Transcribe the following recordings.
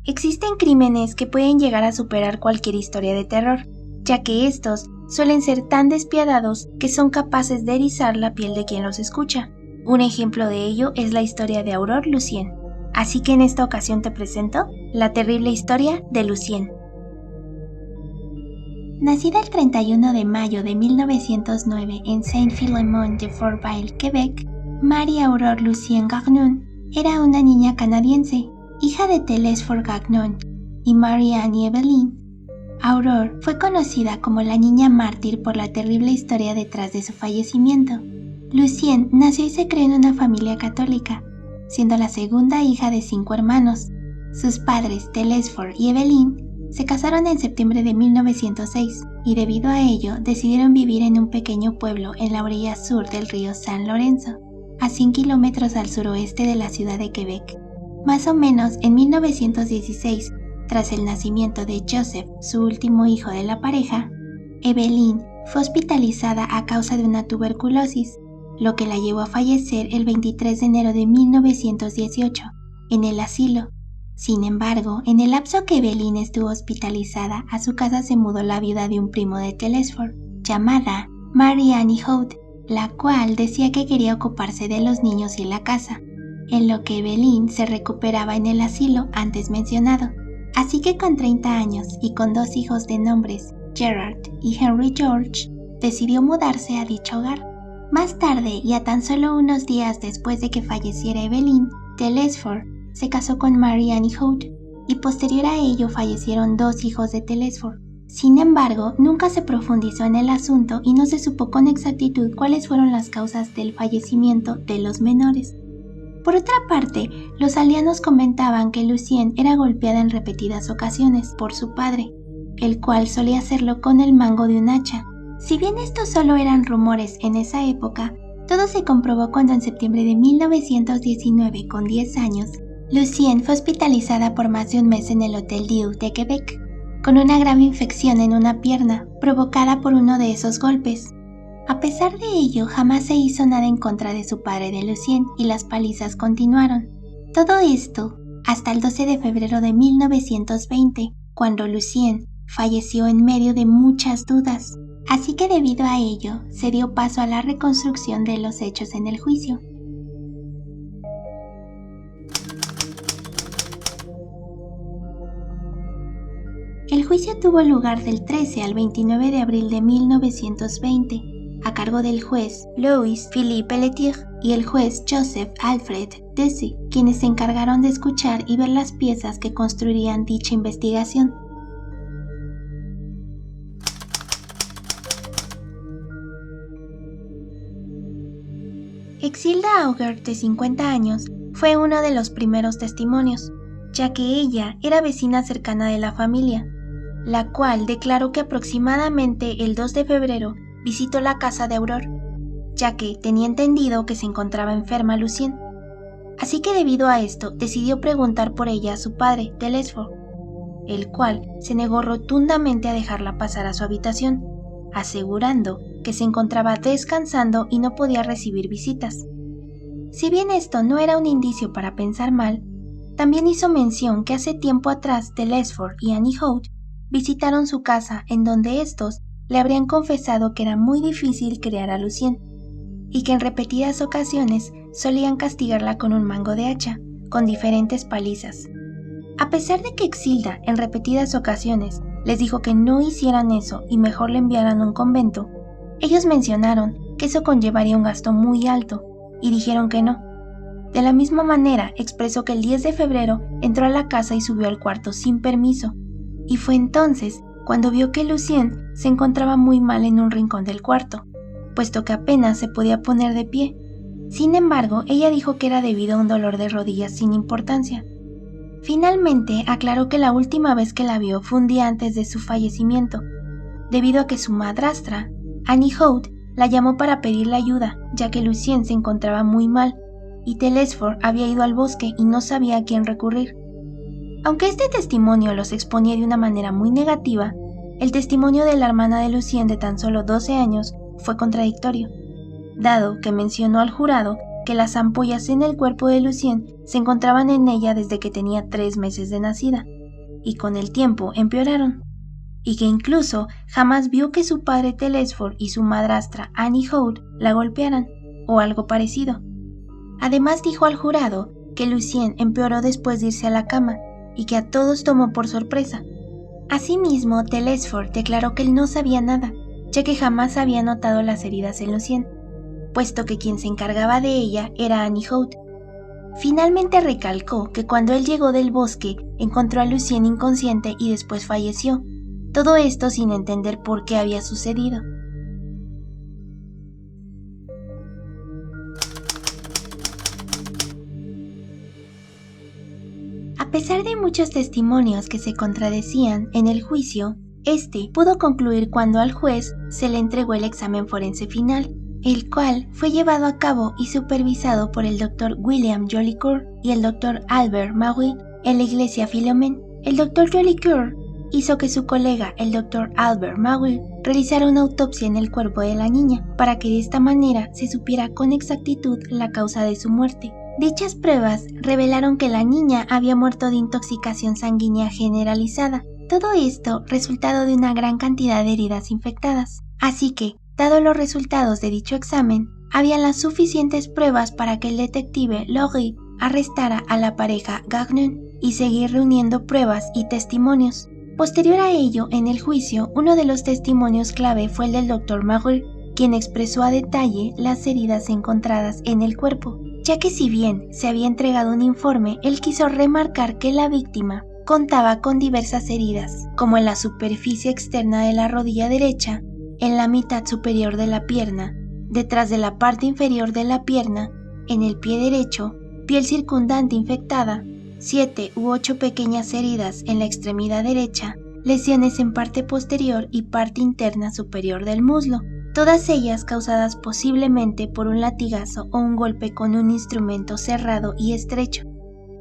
Existen crímenes que pueden llegar a superar cualquier historia de terror, ya que estos suelen ser tan despiadados que son capaces de erizar la piel de quien los escucha. Un ejemplo de ello es la historia de Aurore Lucien. Así que en esta ocasión te presento la terrible historia de Lucien. Nacida el 31 de mayo de 1909 en Saint-Philémon-de-Fourvière, Quebec, Marie Aurore Lucien Gagnon era una niña canadiense, hija de Telesphore Gagnon y Marie-Anne Evelyn. Aurore fue conocida como la niña mártir por la terrible historia detrás de su fallecimiento. Lucien nació y se crió en una familia católica, siendo la segunda hija de 5 hermanos. Sus padres, Telesphore y Evelyn, se casaron en septiembre de 1906 y debido a ello decidieron vivir en un pequeño pueblo en la orilla sur del río San Lorenzo, a 100 kilómetros al suroeste de la ciudad de Quebec. Más o menos en 1916, tras el nacimiento de Joseph, su último hijo de la pareja, Evelyn fue hospitalizada a causa de una tuberculosis, lo que la llevó a fallecer el 23 de enero de 1918 en el asilo. Sin embargo, en el lapso que Evelyn estuvo hospitalizada, a su casa se mudó la viuda de un primo de Telesphore, llamada Marie-Anne Hood, la cual decía que quería ocuparse de los niños y la casa, en lo que Evelyn se recuperaba en el asilo antes mencionado. Así que con 30 años y con 2 hijos de nombres, Gerard y Henry George, decidió mudarse a dicho hogar. Más tarde, y a tan solo unos días después de que falleciera Evelyn, Telesphore se casó con Marie-Anne Hood, y posterior a ello fallecieron 2 hijos de Telesphore. Sin embargo, nunca se profundizó en el asunto y no se supo con exactitud cuáles fueron las causas del fallecimiento de los menores. Por otra parte, los aldeanos comentaban que Lucien era golpeada en repetidas ocasiones por su padre, el cual solía hacerlo con el mango de un hacha. Si bien estos solo eran rumores en esa época, todo se comprobó cuando en septiembre de 1919, con 10 años, Lucien fue hospitalizada por más de un mes en el Hotel Dieu de Quebec, con una grave infección en una pierna, provocada por uno de esos golpes. A pesar de ello, jamás se hizo nada en contra de su padre de Lucien y las palizas continuaron. Todo esto hasta el 12 de febrero de 1920, cuando Lucien falleció en medio de muchas dudas. Así que debido a ello, se dio paso a la reconstrucción de los hechos en el juicio. El juicio tuvo lugar del 13 al 29 de abril de 1920, a cargo del juez Louis Philippe Pelletier y el juez Joseph Alfred Dessy, quienes se encargaron de escuchar y ver las piezas que construirían dicha investigación. Exilda Auger, de 50 años, fue uno de los primeros testimonios, ya que ella era vecina cercana de la familia, la cual declaró que aproximadamente el 2 de febrero visitó la casa de Aurore, ya que tenía entendido que se encontraba enferma Lucien. Así que debido a esto decidió preguntar por ella a su padre, Telesphore, el cual se negó rotundamente a dejarla pasar a su habitación, asegurando que se encontraba descansando y no podía recibir visitas. Si bien esto no era un indicio para pensar mal, también hizo mención que hace tiempo atrás Telesphore y Annie Hood visitaron su casa, en donde estos le habrían confesado que era muy difícil criar a Lucien y que en repetidas ocasiones solían castigarla con un mango de hacha, con diferentes palizas. A pesar de que Exilda en repetidas ocasiones les dijo que no hicieran eso y mejor le enviaran a un convento, ellos mencionaron que eso conllevaría un gasto muy alto y dijeron que no. De la misma manera expresó que el 10 de febrero entró a la casa y subió al cuarto sin permiso, y fue entonces cuando vio que Lucien se encontraba muy mal en un rincón del cuarto, puesto que apenas se podía poner de pie. Sin embargo, ella dijo que era debido a un dolor de rodillas sin importancia. Finalmente aclaró que la última vez que la vio fue un día antes de su fallecimiento, debido a que su madrastra, Annie Hood, la llamó para pedirle ayuda, ya que Lucien se encontraba muy mal y Telesphore había ido al bosque y no sabía a quién recurrir. Aunque este testimonio los exponía de una manera muy negativa, el testimonio de la hermana de Lucien de tan solo 12 años fue contradictorio, dado que mencionó al jurado que las ampollas en el cuerpo de Lucien se encontraban en ella desde que tenía 3 meses de nacida, y con el tiempo empeoraron, y que incluso jamás vio que su padre Telesford y su madrastra Annie Holt la golpearan, o algo parecido. Además dijo al jurado que Lucien empeoró después de irse a la cama, y que a todos tomó por sorpresa. Asimismo, Telesford declaró que él no sabía nada, ya que jamás había notado las heridas en Lucien, puesto que quien se encargaba de ella era Annie Holt. Finalmente recalcó que cuando él llegó del bosque encontró a Lucien inconsciente y después falleció, todo esto sin entender por qué había sucedido. A pesar de muchos testimonios que se contradecían en el juicio, este pudo concluir cuando al juez se le entregó el examen forense final, el cual fue llevado a cabo y supervisado por el Dr. William Jolicoeur y el Dr. Albert Maury en la iglesia Philomène. El Dr. Jolicoeur hizo que su colega, el Dr. Albert Maury, realizara una autopsia en el cuerpo de la niña, para que de esta manera se supiera con exactitud la causa de su muerte. Dichas pruebas revelaron que la niña había muerto de intoxicación sanguínea generalizada, todo esto resultado de una gran cantidad de heridas infectadas. Así que, dados los resultados de dicho examen, había las suficientes pruebas para que el detective Laurie arrestara a la pareja Gagnon y seguir reuniendo pruebas y testimonios. Posterior a ello, en el juicio, uno de los testimonios clave fue el del Dr. Maury, quien expresó a detalle las heridas encontradas en el cuerpo, ya que si bien se había entregado un informe, él quiso remarcar que la víctima contaba con diversas heridas, como en la superficie externa de la rodilla derecha, en la mitad superior de la pierna, detrás de la parte inferior de la pierna, en el pie derecho, piel circundante infectada, 7 u 8 pequeñas heridas en la extremidad derecha, lesiones en parte posterior y parte interna superior del muslo, todas ellas causadas posiblemente por un latigazo o un golpe con un instrumento cerrado y estrecho.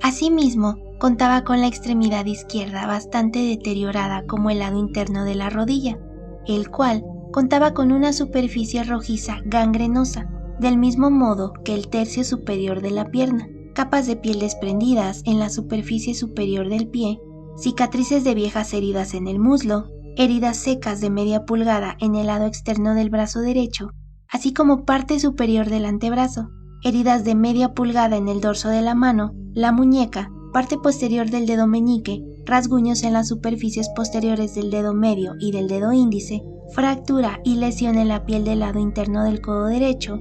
Asimismo, contaba con la extremidad izquierda bastante deteriorada como el lado interno de la rodilla, el cual contaba con una superficie rojiza gangrenosa, del mismo modo que el tercio superior de la pierna, capas de piel desprendidas en la superficie superior del pie, cicatrices de viejas heridas en el muslo, heridas secas de media pulgada en el lado externo del brazo derecho, así como parte superior del antebrazo, heridas de media pulgada en el dorso de la mano, la muñeca, parte posterior del dedo meñique, rasguños en las superficies posteriores del dedo medio y del dedo índice, fractura y lesión en la piel del lado interno del codo derecho,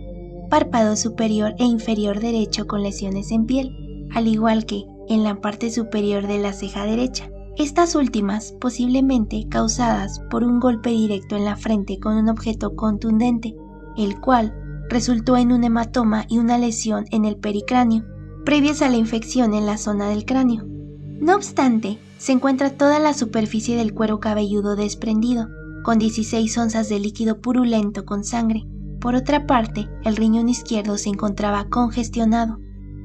párpado superior e inferior derecho con lesiones en piel, al igual que en la parte superior de la ceja derecha. Estas últimas posiblemente causadas por un golpe directo en la frente con un objeto contundente, el cual resultó en un hematoma y una lesión en el pericráneo, previas a la infección en la zona del cráneo. No obstante, se encuentra toda la superficie del cuero cabelludo desprendido, con 16 onzas de líquido purulento con sangre. Por otra parte, el riñón izquierdo se encontraba congestionado.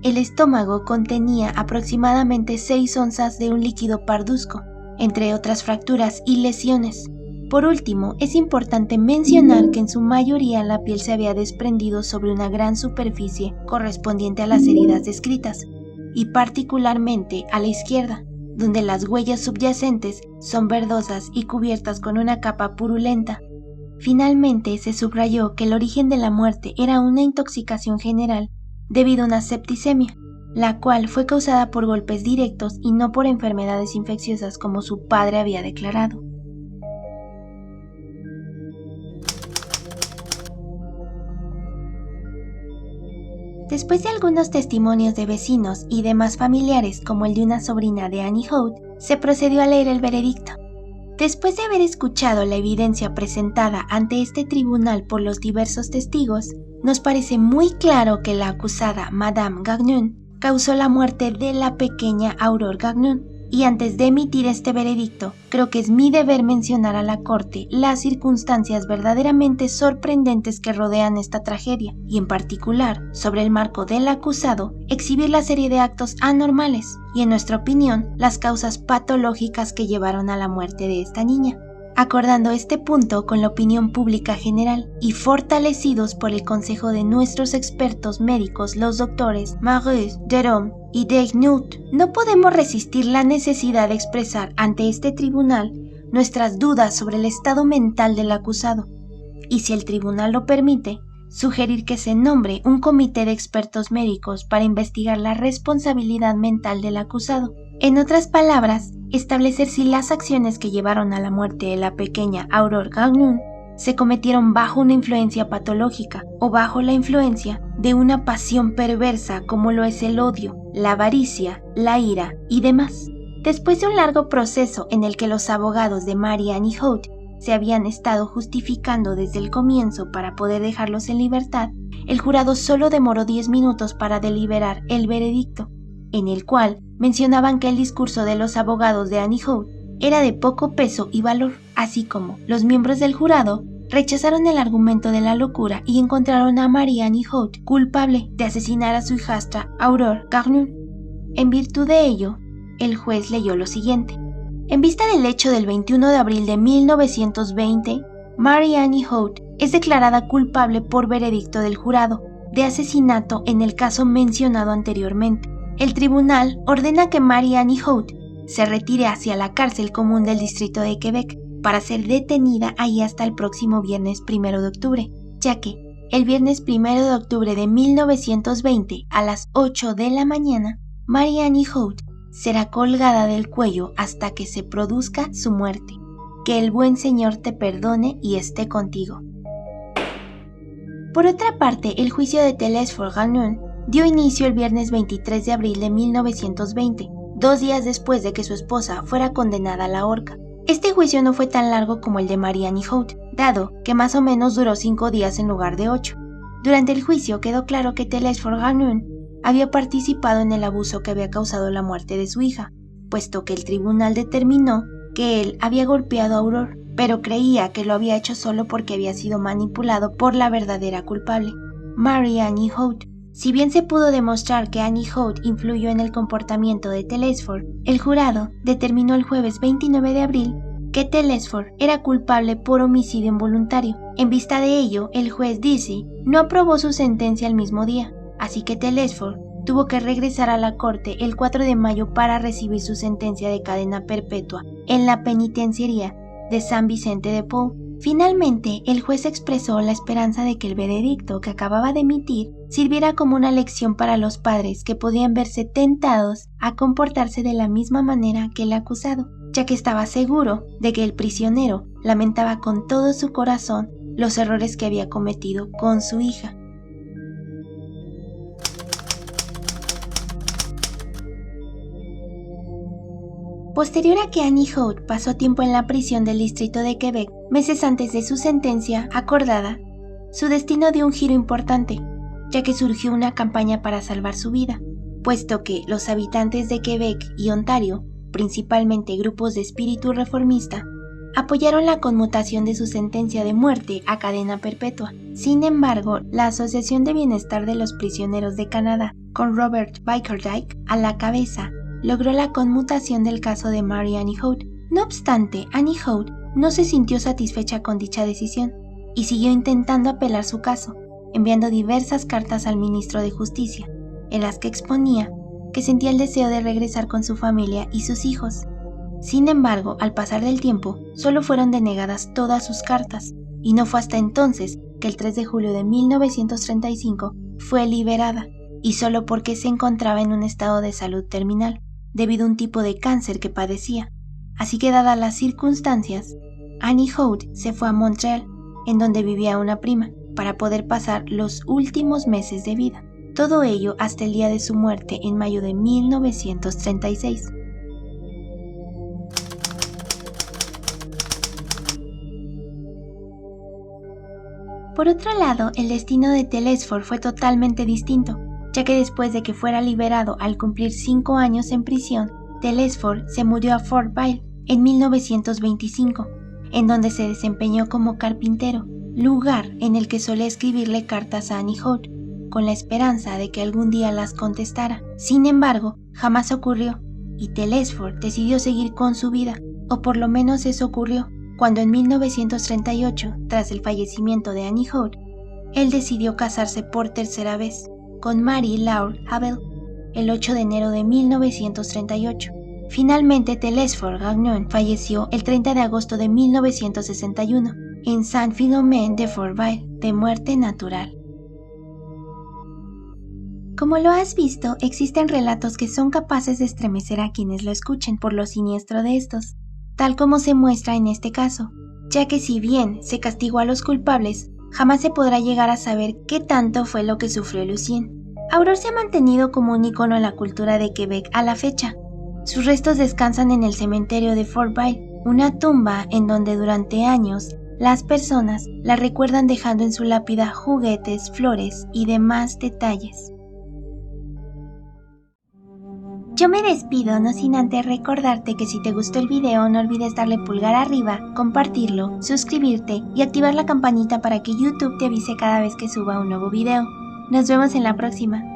El estómago contenía aproximadamente 6 onzas de un líquido parduzco, entre otras fracturas y lesiones. Por último, es importante mencionar que en su mayoría la piel se había desprendido sobre una gran superficie correspondiente a las heridas descritas, y particularmente a la izquierda, donde las huellas subyacentes son verdosas y cubiertas con una capa purulenta. Finalmente, se subrayó que el origen de la muerte era una intoxicación general debido a una septicemia, la cual fue causada por golpes directos y no por enfermedades infecciosas como su padre había declarado. Después de algunos testimonios de vecinos y demás familiares, como el de una sobrina de Annie Holt, se procedió a leer el veredicto. Después de haber escuchado la evidencia presentada ante este tribunal por los diversos testigos, nos parece muy claro que la acusada Madame Gagnon causó la muerte de la pequeña Aurore Gagnon, y antes de emitir este veredicto, creo que es mi deber mencionar a la corte las circunstancias verdaderamente sorprendentes que rodean esta tragedia, y en particular, sobre el marco del acusado, exhibir la serie de actos anormales y, en nuestra opinión, las causas patológicas que llevaron a la muerte de esta niña. acordando este punto con la opinión pública general y fortalecidos por el consejo de nuestros expertos médicos, los doctores Marius, Derome y Degnaud, no podemos resistir la necesidad de expresar ante este tribunal nuestras dudas sobre el estado mental del acusado, y si el tribunal lo permite, sugerir que se nombre un comité de expertos médicos para investigar la responsabilidad mental del acusado. En otras palabras, establecer si las acciones que llevaron a la muerte de la pequeña Aurore Gagnon se cometieron bajo una influencia patológica o bajo la influencia de una pasión perversa como lo es el odio, la avaricia, la ira y demás. Después de un largo proceso en el que los abogados de Mary Annie Holt se habían estado justificando desde el comienzo para poder dejarlos en libertad, el jurado solo demoró 10 minutos para deliberar el veredicto, en el cual mencionaban que el discurso de los abogados de Annie Holt era de poco peso y valor, así como los miembros del jurado rechazaron el argumento de la locura y encontraron a Mary Annie Holt culpable de asesinar a su hijastra Aurore Gagnon. En virtud de ello, el juez leyó lo siguiente. En vista del hecho del 21 de abril de 1920, Mary Annie Holt es declarada culpable por veredicto del jurado de asesinato en el caso mencionado anteriormente. El tribunal ordena que Mary Annie Holt se retire hacia la cárcel común del distrito de Quebec para ser detenida ahí hasta el próximo viernes 1 de octubre, ya que el viernes 1 de octubre de 1920 a las 8 de la mañana, Mary Annie Holt será colgada del cuello hasta que se produzca su muerte. Que el buen Señor te perdone y esté contigo. Por otra parte, el juicio de Telesphore Gagnon dio inicio el viernes 23 de abril de 1920, 2 días después de que su esposa fuera condenada a la horca. Este juicio no fue tan largo como el de Mary Annie Holt, dado que más o menos duró 5 días en lugar de 8. Durante el juicio quedó claro que Telesphore Gagnon había participado en el abuso que había causado la muerte de su hija, puesto que el tribunal determinó que él había golpeado a Aurore, pero creía que lo había hecho solo porque había sido manipulado por la verdadera culpable, Mary Annie Holt. Si bien se pudo demostrar que Annie Holt influyó en el comportamiento de Telesphore, el jurado determinó el jueves 29 de abril que Telesphore era culpable por homicidio involuntario. En vista de ello, el juez Deasy no aprobó su sentencia el mismo día, así que Telesphore tuvo que regresar a la corte el 4 de mayo para recibir su sentencia de cadena perpetua en la penitenciaría de San Vicente de Paul. Finalmente, el juez expresó la esperanza de que el veredicto que acababa de emitir sirviera como una lección para los padres que podían verse tentados a comportarse de la misma manera que el acusado, ya que estaba seguro de que el prisionero lamentaba con todo su corazón los errores que había cometido con su hija. Posterior a que Annie Holt pasó tiempo en la prisión del distrito de Quebec, meses antes de su sentencia acordada, su destino dio un giro importante, ya que surgió una campaña para salvar su vida, puesto que los habitantes de Quebec y Ontario, principalmente grupos de espíritu reformista, apoyaron la conmutación de su sentencia de muerte a cadena perpetua. Sin embargo, la Asociación de Bienestar de los Prisioneros de Canadá, con Robert Bickerdike a la cabeza, logró la conmutación del caso de Mary Annie Holt. No obstante, Annie Holt no se sintió satisfecha con dicha decisión y siguió intentando apelar su caso, enviando diversas cartas al ministro de Justicia, en las que exponía que sentía el deseo de regresar con su familia y sus hijos. Sin embargo, al pasar del tiempo, solo fueron denegadas todas sus cartas, y no fue hasta entonces que el 3 de julio de 1935 fue liberada, y solo porque se encontraba en un estado de salud terminal, debido a un tipo de cáncer que padecía. Así que, dadas las circunstancias, Annie Holt se fue a Montreal, en donde vivía una prima, para poder pasar los últimos meses de vida. Todo ello hasta el día de su muerte en mayo de 1936. Por otro lado, el destino de Telesphore fue totalmente distinto, ya que después de que fuera liberado al cumplir 5 años en prisión, Telesphore se mudó a Fort Vile en 1925, en donde se desempeñó como carpintero, lugar en el que solía escribirle cartas a Annie Holt, con la esperanza de que algún día las contestara. Sin embargo, jamás ocurrió, y Telesphore decidió seguir con su vida, o por lo menos eso ocurrió, cuando en 1938, tras el fallecimiento de Annie Hood, él decidió casarse por tercera vez con Mary Laure Habel el 8 de enero de 1938. Finalmente, Telesphore Gagnon falleció el 30 de agosto de 1961 en Saint-Philomaine-de-Fourvière de muerte natural. Como lo has visto, existen relatos que son capaces de estremecer a quienes lo escuchen por lo siniestro de estos, tal como se muestra en este caso, ya que si bien se castigó a los culpables, jamás se podrá llegar a saber qué tanto fue lo que sufrió Lucien. Aurore se ha mantenido como un icono en la cultura de Quebec a la fecha. Sus restos descansan en el cementerio de Fourvière, una tumba en donde durante años las personas la recuerdan dejando en su lápida juguetes, flores y demás detalles. Yo me despido, no sin antes recordarte que si te gustó el video no olvides darle pulgar arriba, compartirlo, suscribirte y activar la campanita para que YouTube te avise cada vez que suba un nuevo video. Nos vemos en la próxima.